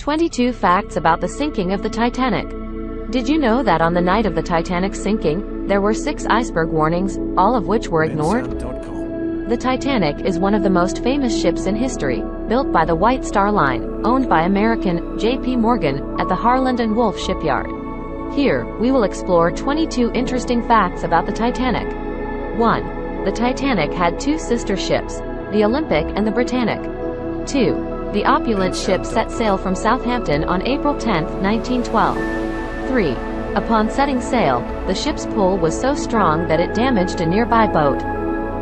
22 facts about the sinking of the Titanic. Did you know that on the night of the Titanic's sinking, there were 6 iceberg warnings, all of which were ignored? The Titanic is one of the most famous ships in history, built by the White Star Line, owned by American J.P. Morgan, at the Harland and Wolff Shipyard. Here, we will explore 22 interesting facts about the Titanic. 1. The Titanic had 2 sister ships, the Olympic and the Britannic. 2. The opulent ship set sail from Southampton on April 10, 1912. 3. Upon setting sail, the ship's pull was so strong that it damaged a nearby boat.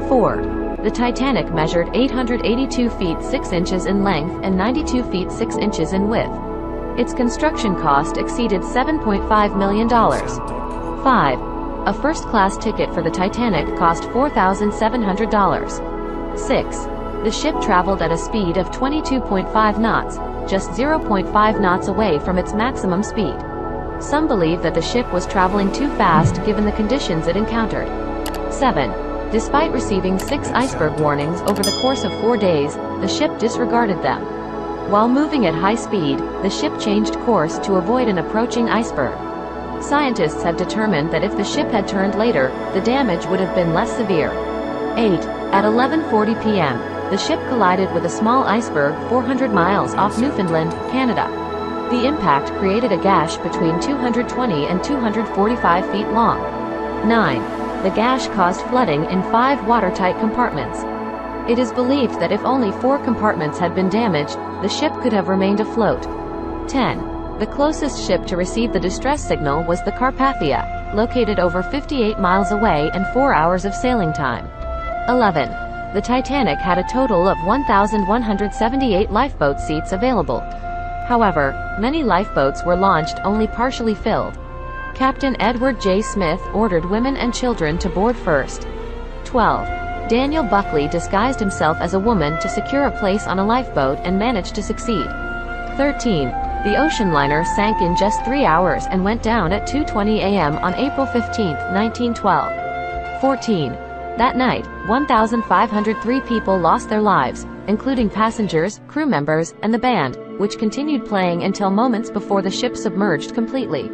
4. The Titanic measured 882 feet 6 inches in length and 92 feet 6 inches in width. Its construction cost exceeded $7.5 million. 5. A first-class ticket for the Titanic cost $4,700. 6. The ship traveled at a speed of 22.5 knots, just 0.5 knots away from its maximum speed. Some believe that the ship was traveling too fast given the conditions it encountered. 7. Despite receiving 6 iceberg warnings over the course of 4 days, the ship disregarded them. While moving at high speed, the ship changed course to avoid an approaching iceberg. Scientists have determined that if the ship had turned later, the damage would have been less severe. 8. At 11:40 p.m., the ship collided with a small iceberg 400 miles off Newfoundland, Canada. The impact created a gash between 220 and 245 feet long. 9. The gash caused flooding in 5 watertight compartments. It is believed that if only 4 compartments had been damaged, the ship could have remained afloat. 10. The closest ship to receive the distress signal was the Carpathia, located over 58 miles away and 4 hours of sailing time. 11. The Titanic had a total of 1,178 lifeboat seats available. However, many lifeboats were launched only partially filled. Captain Edward J. Smith ordered women and children to board first. 12. Daniel Buckley disguised himself as a woman to secure a place on a lifeboat and managed to succeed. 13. The ocean liner sank in just 3 hours and went down at 2:20 a.m. on April 15, 1912. 14. That night, 1,503 people lost their lives, including passengers, crew members, and the band, which continued playing until moments before the ship submerged completely.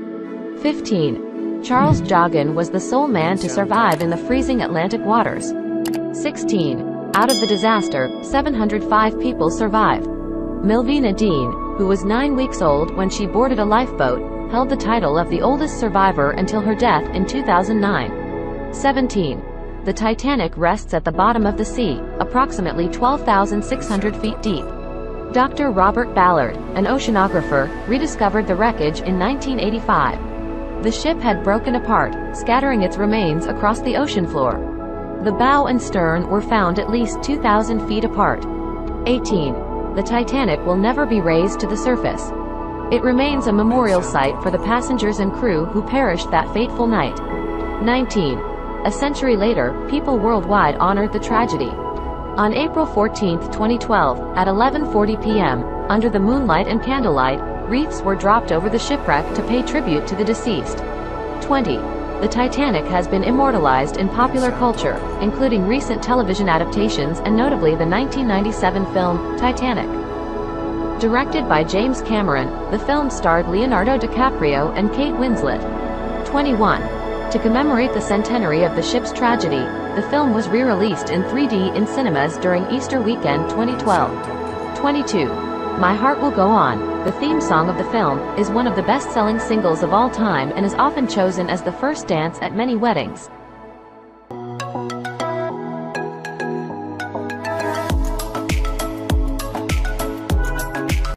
15. Charles Joughin was the sole man to survive in the freezing Atlantic waters. 16. Out of the disaster, 705 people survived. Milvina Dean, who was 9 weeks old when she boarded a lifeboat, held the title of the oldest survivor until her death in 2009. 17. The Titanic rests at the bottom of the sea, approximately 12,600 feet deep. Dr. Robert Ballard, an oceanographer, rediscovered the wreckage in 1985. The ship had broken apart, scattering its remains across the ocean floor. The bow and stern were found at least 2,000 feet apart. 18. The Titanic will never be raised to the surface. It remains a memorial site for the passengers and crew who perished that fateful night. 19. A century later, people worldwide honored the tragedy. On April 14, 2012, at 11:40 p.m., under the moonlight and candlelight, wreaths were dropped over the shipwreck to pay tribute to the deceased. 20. The Titanic has been immortalized in popular culture, including recent television adaptations and notably the 1997 film, Titanic. Directed by James Cameron, the film starred Leonardo DiCaprio and Kate Winslet. 21. To commemorate the centenary of the ship's tragedy, the film was re-released in 3D in cinemas during Easter weekend 2012. 22. My Heart Will Go On, the theme song of the film, is one of the best-selling singles of all time and is often chosen as the first dance at many weddings.